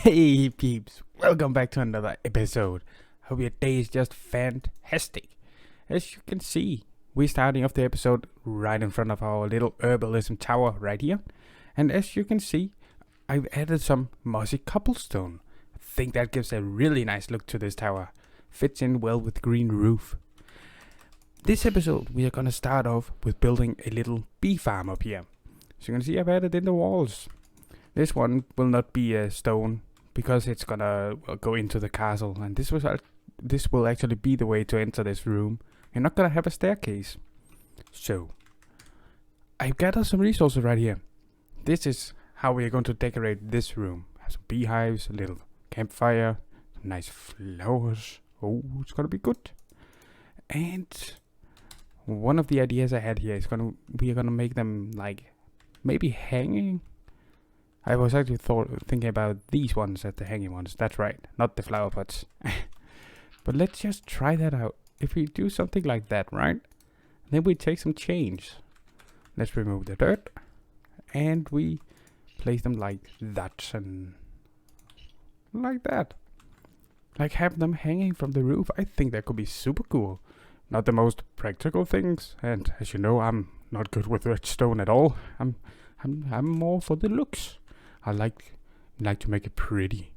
Hey peeps, welcome back to another episode. Hope your day is just fantastic. As you can see, we're starting off the episode right in front of our little herbalism tower right here. And as you can see, I've added some mossy cobblestone. I think that gives a really nice look to this tower. Fits in well with the green roof. This episode we are gonna start off with building a little bee farm up here. So you can see I've added in the walls. This one will not be a stone because it's gonna go into the castle, and this will actually be the way to enter this room. You're not gonna have a staircase. So I've gathered some resources right here. This is how we are going to decorate this room. Have some beehives, a little campfire, some nice flowers. Oh, it's gonna be good. And one of the ideas I had here is we are gonna make them like maybe hanging. I was actually thinking about these ones as the hanging ones. That's right, not the flower pots. But let's just try that out. If we do something like that, right? Then we take some change. Let's remove the dirt. And we place them like that and like that. Like have them hanging from the roof. I think that could be super cool. Not the most practical things. And as you know, I'm not good with redstone at all. I'm more for the looks. I like to make it pretty.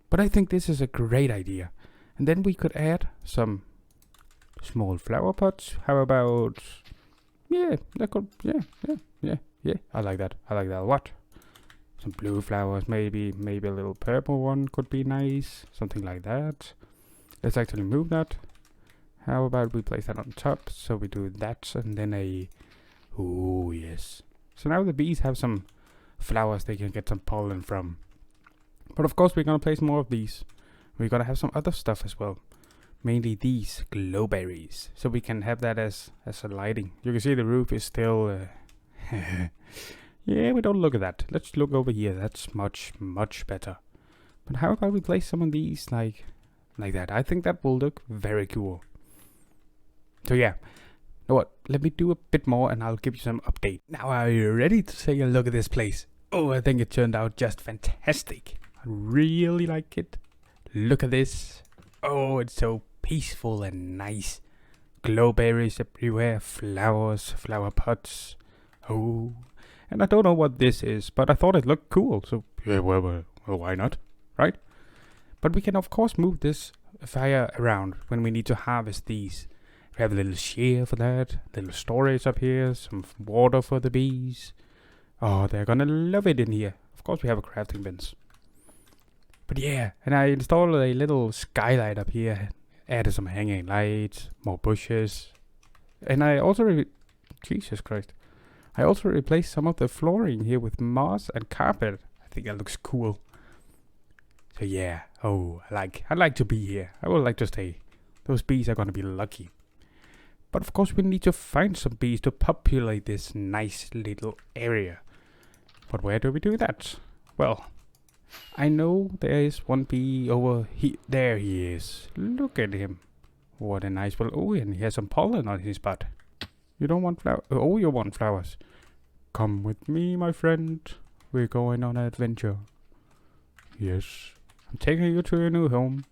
But I think this is a great idea. And then we could add some small flower pots. How about, yeah, that could, yeah. I like that a lot. Some blue flowers, maybe a little purple one could be nice. Something like that. Let's actually move that. How about we place that on top? So we do that and then oh yes. So now the bees have some flowers they can get some pollen from. But of course we're gonna place more of these. We're gonna have some other stuff as well. Mainly these glowberries. So we can have that as a lighting. You can see the roof is still yeah, we don't look at that. Let's look over here. That's much better. But how about we place some of these like that? I think that will look very cool. So yeah. You know what? Let me do a bit more and I'll give you some update. Now are you ready to take a look at this place? Oh, I think it turned out just fantastic. I really like it. Look at this. Oh, it's so peaceful and nice. Glowberries everywhere, flowers, flower pots. Oh, and I don't know what this is, but I thought it looked cool. So yeah, well, why not, right? But we can of course move this fire around when we need to harvest these. We have a little shear for that, little storage up here, some water for the bees. Oh, they're gonna love it in here. Of course we have a crafting bench. But yeah, and I installed a little skylight up here. Added some hanging lights, more bushes. And I also, Jesus Christ. I also replaced some of the flooring here with moss and carpet. I think that looks cool. So yeah, oh, I like to be here. I would like to stay. Those bees are gonna be lucky. But of course we need to find some bees to populate this nice little area. But where do we do that? Well, I know there is one bee over here. There he is. Look at him. What a nice little... Oh, and he has some pollen on his butt. You don't want flowers? Oh, you want flowers. Come with me, my friend. We're going on an adventure. Yes. I'm taking you to your new home.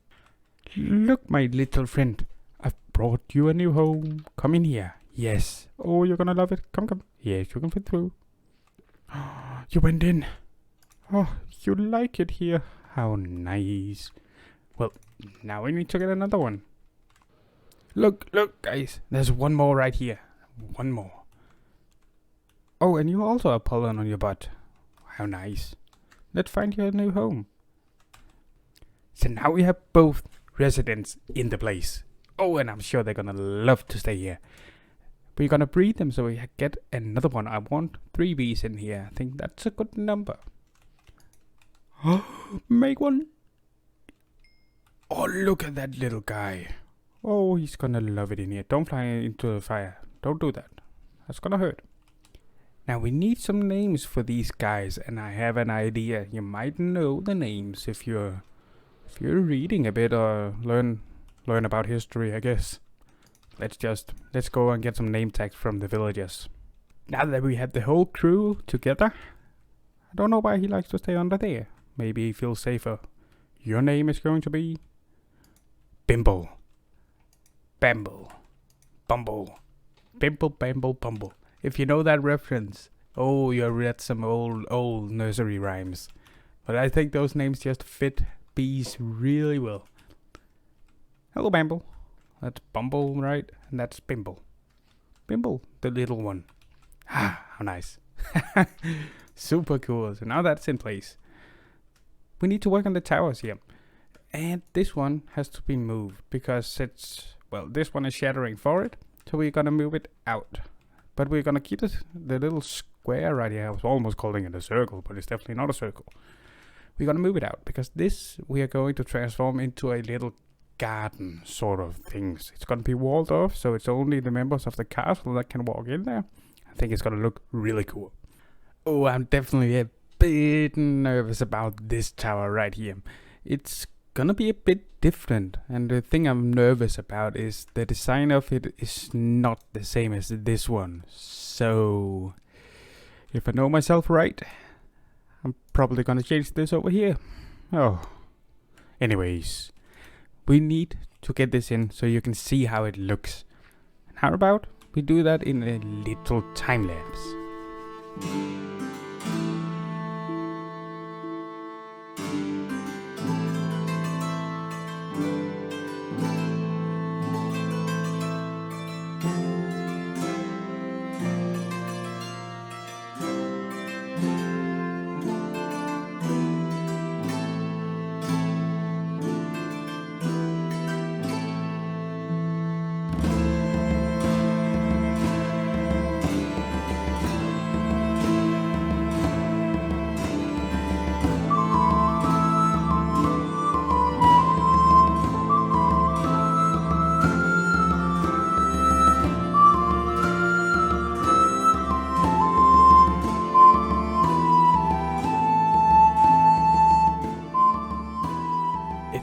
Look, my little friend. I've brought you a new home. Come in here. Yes. Oh, you're gonna love it. Come. Yes, you can fit through. You went in. Oh, you like it here. How nice. Well, now we need to get another one. Look, guys. There's one more right here. One more. Oh, and you also have pollen on your butt. How nice. Let's find you a new home. So now we have both residents in the place. Oh, and I'm sure they're gonna love to stay here. We're gonna breed them so we get another one. I want 3 bees in here. I think that's a good number. Make one. Oh, look at that little guy. Oh, he's gonna love it in here. Don't fly into the fire. Don't do that. That's gonna hurt. Now we need some names for these guys, and I have an idea. You might know the names if you're reading a bit or learn about history, I guess. Let's go and get some name tags from the villagers. Now that we have the whole crew together, I don't know why he likes to stay under there. maybe feel safer. Your name is going to be Bimble. Bamble. Bumble. Bimble, Bamble, Bumble. If you know that reference, oh, you read some old nursery rhymes. But I think those names just fit bees really well. Hello, Bamble. That's Bumble, right? And that's Bimble. Bimble, the little one. Ah, how nice. Super cool. So now that's in place. We need to work on the towers here. And this one has to be moved because this one is shattering for it. So we're gonna move it out. But we're gonna keep the little square right here. I was almost calling it a circle, but it's definitely not a circle. We're gonna move it out because this we are going to transform into a little garden sort of things. It's gonna be walled off, so it's only the members of the castle that can walk in there. I think it's gonna look really cool. Oh, I'm definitely a bit nervous about this tower right here. It's gonna be a bit different, and the thing I'm nervous about is the design of it is not the same as this one. So if I know myself right, I'm probably gonna change this over here. Oh, anyways, we need to get this in so you can see how it looks. And how about we do that in a little time lapse?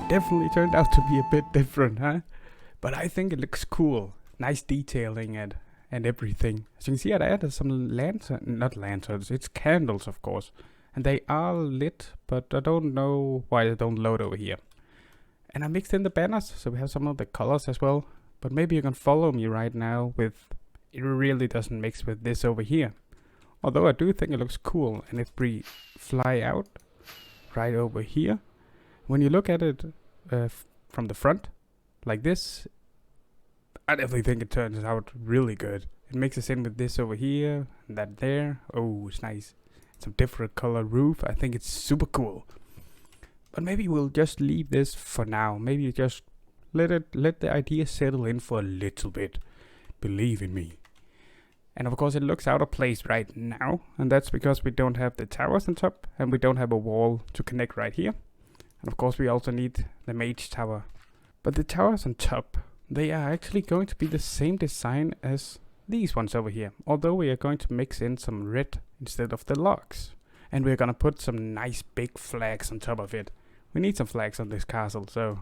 Definitely turned out to be a bit different, huh? But I think it looks cool. Nice detailing and everything. As you can see, I added some not lanterns, it's candles, of course. And they are lit, but I don't know why they don't load over here. And I mixed in the banners, so we have some of the colors as well. But maybe you can follow me right now with, it really doesn't mix with this over here. Although I do think it looks cool. And if we fly out right over here, when you look at it from the front, like this, I definitely think it turns out really good. It mixes in with this over here, and that there. Oh, it's nice. Some different color roof. I think it's super cool. But maybe we'll just leave this for now. Maybe just let the idea settle in for a little bit. Believe in me. And of course it looks out of place right now, and that's because we don't have the towers on top, and we don't have a wall to connect right here. And of course we also need the mage tower. But the towers on top, they are actually going to be the same design as these ones over here. Although we are going to mix in some red instead of the logs. And we're gonna put some nice big flags on top of it. We need some flags on this castle, so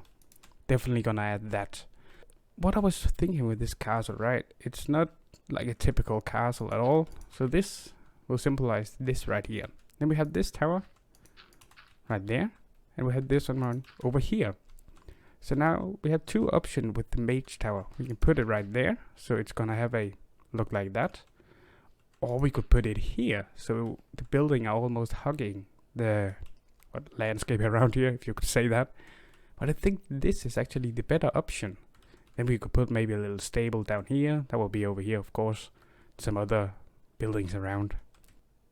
definitely gonna add that. What I was thinking with this castle, right? It's not like a typical castle at all. So this will symbolize this right here. Then we have this tower right there. And we have this one over here. So now we have two options with the mage tower. We can put it right there, so it's gonna have a look like that. Or we could put it here, so the building are almost hugging the landscape around here, if you could say that. But I think this is actually the better option. Then we could put maybe a little stable down here. That will be over here, of course. Some other buildings around.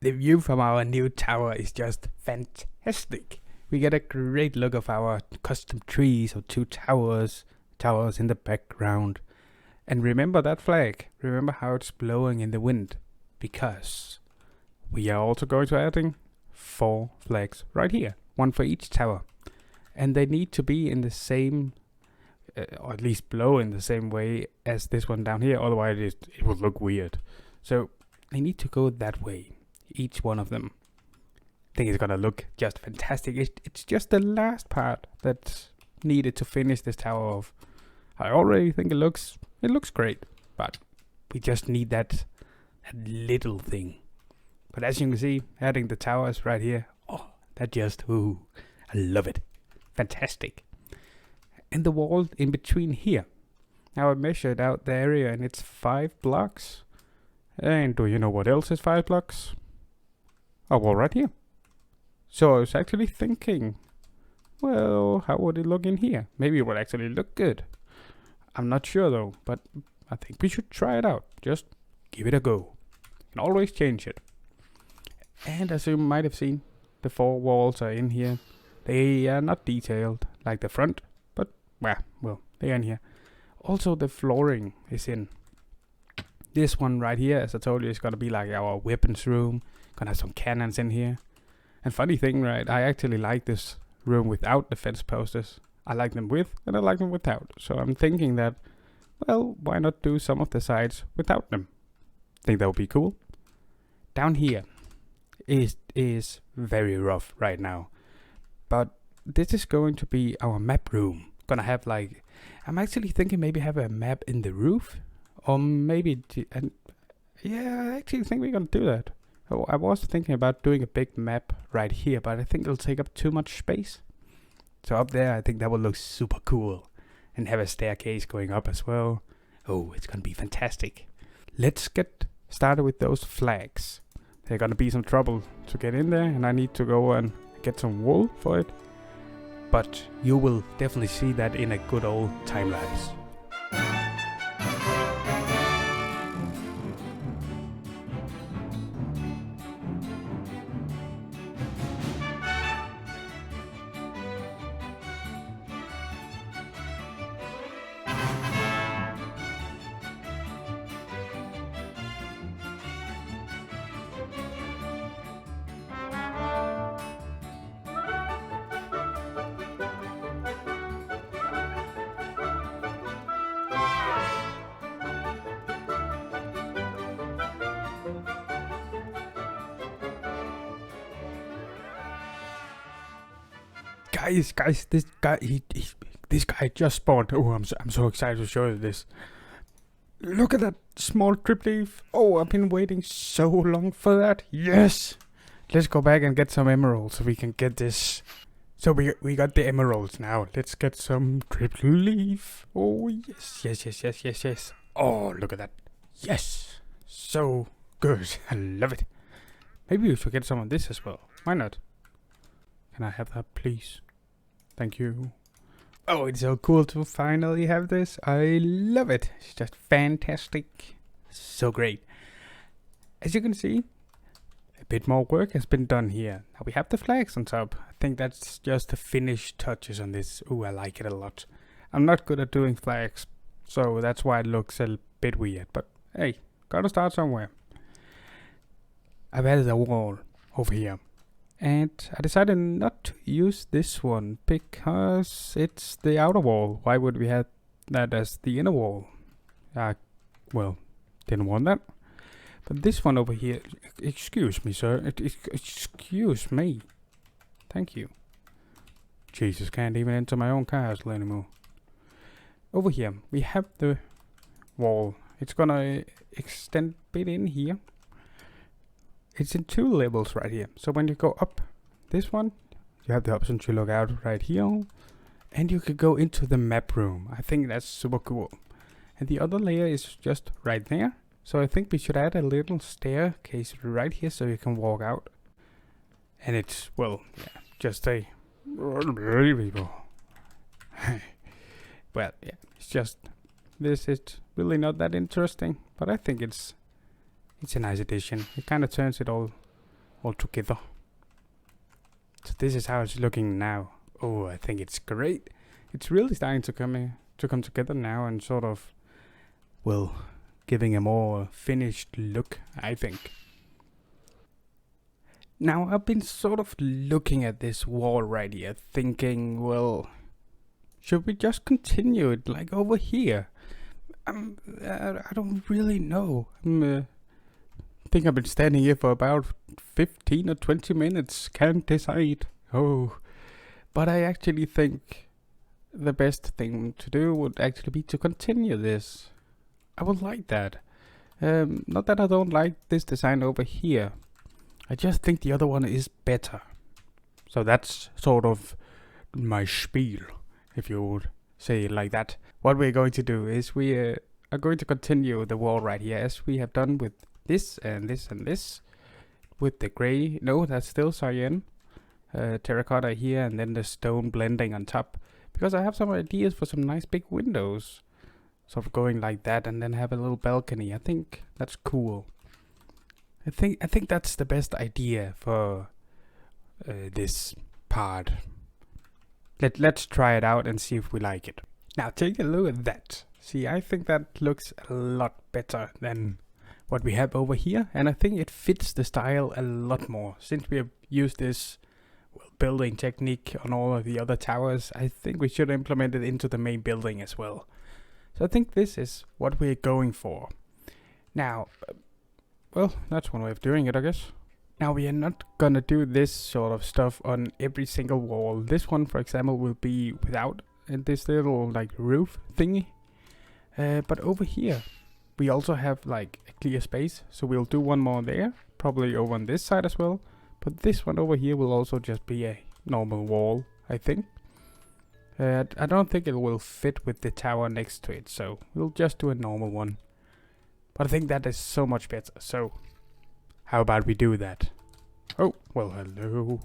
The view from our new tower is just fantastic. We get a great look of our custom trees or two towers in the background. And remember that flag. Remember how it's blowing in the wind. Because we are also going to adding 4 flags right here. 1 for each tower. And they need to be in the same, or at least blow in the same way as this one down here. Otherwise it would look weird. So they need to go that way. Each one of them. I think it's gonna look just fantastic. It's just the last part that's needed to finish this tower off. I already think it looks great, but we just need that little thing. But as you can see, adding the towers right here, oh, That just, ooh, I love it. Fantastic. And the wall in between here. Now I measured out the area and it's 5 blocks. And do you know what else is 5 blocks? A wall right here. So I was actually thinking, well, how would it look in here? Maybe it would actually look good. I'm not sure though, but I think we should try it out. Just give it a go. You can always change it. And as you might have seen, the 4 walls are in here. They are not detailed like the front, but well, they are in here. Also the flooring is in. This one right here, as I told you, is gonna be like our weapons room. Gonna have some cannons in here. And funny thing, right, I actually like this room without the fence posters. I like them with and I like them without. So I'm thinking that, well, why not do some of the sides without them? Think that would be cool. Down here is very rough right now. But this is going to be our map room. Gonna have like, I'm actually thinking maybe have a map in the roof. Or maybe, yeah, I actually think we're gonna do that. Oh, I was thinking about doing a big map right here, but I think it'll take up too much space. So up there, I think that will look super cool. And have a staircase going up as well. Oh, it's gonna be fantastic. Let's get started with those flags. They're gonna be some trouble to get in there, and I need to go and get some wool for it. But you will definitely see that in a good old time lapse. Guys, this guy just spawned. Oh, I'm so excited to show you this. Look at that small trip leaf. Oh, I've been waiting so long for that. Yes. Let's go back and get some emeralds so we can get this. So we got the emeralds now. Let's get some trip leaf. Oh, yes. Oh, look at that. Yes. So good. I love it. Maybe we should get some of this as well. Why not? Can I have that, please? Thank you. Oh, it's so cool to finally have this. I love it. It's just fantastic. So great. As you can see, a bit more work has been done here. Now we have the flags on top. I think that's just the finished touches on this. Ooh, I like it a lot. I'm not good at doing flags, so that's why it looks a bit weird. But hey, gotta start somewhere. I've added a wall over here. And I decided not to use this one because it's the outer wall. Why would we have that as the inner wall? Well, didn't want that. But this one over here, excuse me, sir. Excuse me. Thank you. Jesus, can't even enter my own castle anymore. Over here, we have the wall. It's gonna extend a bit in here. It's in 2 levels right here. So when you go up this one, you have the option to look out right here. And you could go into the map room. I think that's super cool. And the other layer is just right there. So I think we should add a little staircase right here so you can walk out. And it's, well, yeah, just a... Well, yeah, it's just... This is really not that interesting. But I think it's a nice addition. It kind of turns it all together. So this is how it's looking now. Oh, I think it's great. It's really starting to come together now and sort of, well, giving a more finished look, I think. Now I've been sort of looking at this wall right here, thinking, well, should we just continue it like over here? I don't really know. I think I've been standing here for about 15 or 20 minutes. Can't decide. Oh, but I actually think the best thing to do would actually be to continue this. I would like that. Not that I don't like this design over here. I just think the other one is better. So that's sort of my spiel, if you would say it like that. What we're going to do is we are going to continue the wall right here as we have done with this and this and this. With the gray, no, that's still cyan. Terracotta here, and then the stone blending on top. Because I have some ideas for some nice big windows. Sort of going like that, and then have a little balcony. I think that's cool. I think that's the best idea for this part. Let's try it out and see if we like it. Now take a look at that. See, I think that looks a lot better than what we have over here, and I think it fits the style a lot more. Since we have used this building technique on all of the other towers, I think we should implement it into the main building as well. So I think this is what we're going for. Now, well, that's one way of doing it, I guess. Now we are not gonna do this sort of stuff on every single wall. This one, for example, will be without this little like roof thingy. But over here, we also have like a clear space, so we'll do one more there, probably over on this side as well. But this one over here will also just be a normal wall, I think. I don't think it will fit with the tower next to it, so we'll just do a normal one. But I think that is so much better, so how about we do that? Oh, well, hello.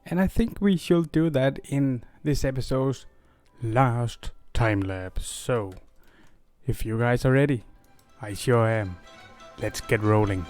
And I think we should do that in this episode's last time lapse. So, if you guys are ready, I sure am. Let's get rolling.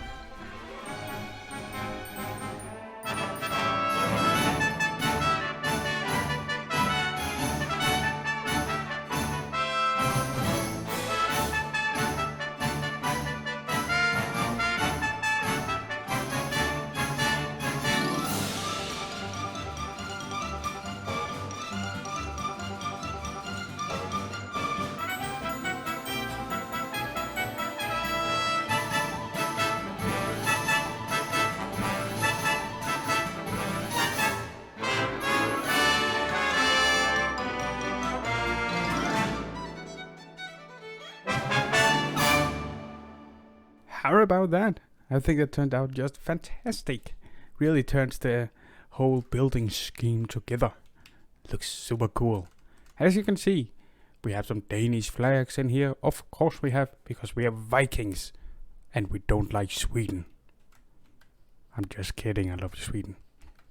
How about that? I think it turned out just fantastic. Really turns the whole building scheme together. Looks super cool. As you can see, we have some Danish flags in here. Of course we have, because we are Vikings. And we don't like Sweden. I'm just kidding, I love Sweden.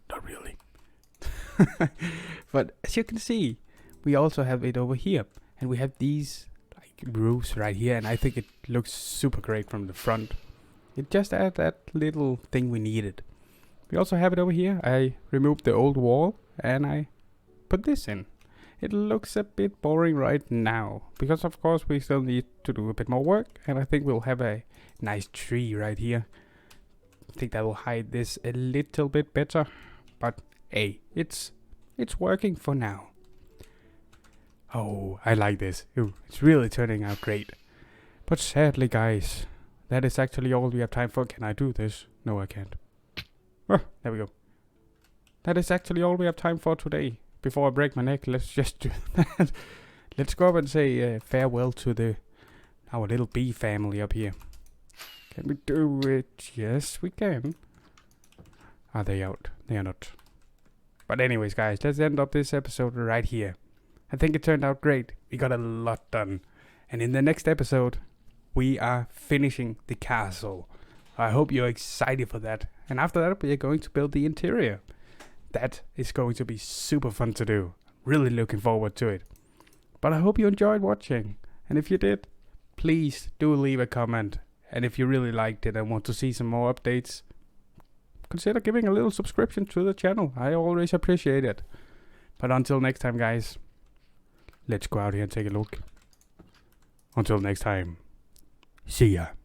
Not really. But as you can see, we also have it over here. And we have these roofs right here, and I think it looks super great from the front. It just adds that little thing we needed. We also have it over here. I removed the old wall and I put this in. It looks a bit boring right now because of course we still need to do a bit more work, and I think we'll have a nice tree right here. I think that will hide this a little bit better, but hey, it's working for now. Oh, I like this. Ooh, it's really turning out great. But sadly, guys, that is actually all we have time for. Can I do this? No, I can't. Oh, there we go. That is actually all we have time for today. Before I break my neck, let's just do that. Let's go up and say farewell to our little bee family up here. Can we do it? Yes, we can. Are they out? They are not. But anyways, guys, let's end up this episode right here. I think it turned out great. We got a lot done. And in the next episode, we are finishing the castle. I hope you're excited for that. And after that, we are going to build the interior. That is going to be super fun to do. Really looking forward to it. But I hope you enjoyed watching. And if you did, please do leave a comment. And if you really liked it and want to see some more updates, consider giving a little subscription to the channel. I always appreciate it. But until next time, guys. Let's go out here and take a look. Until next time, see ya.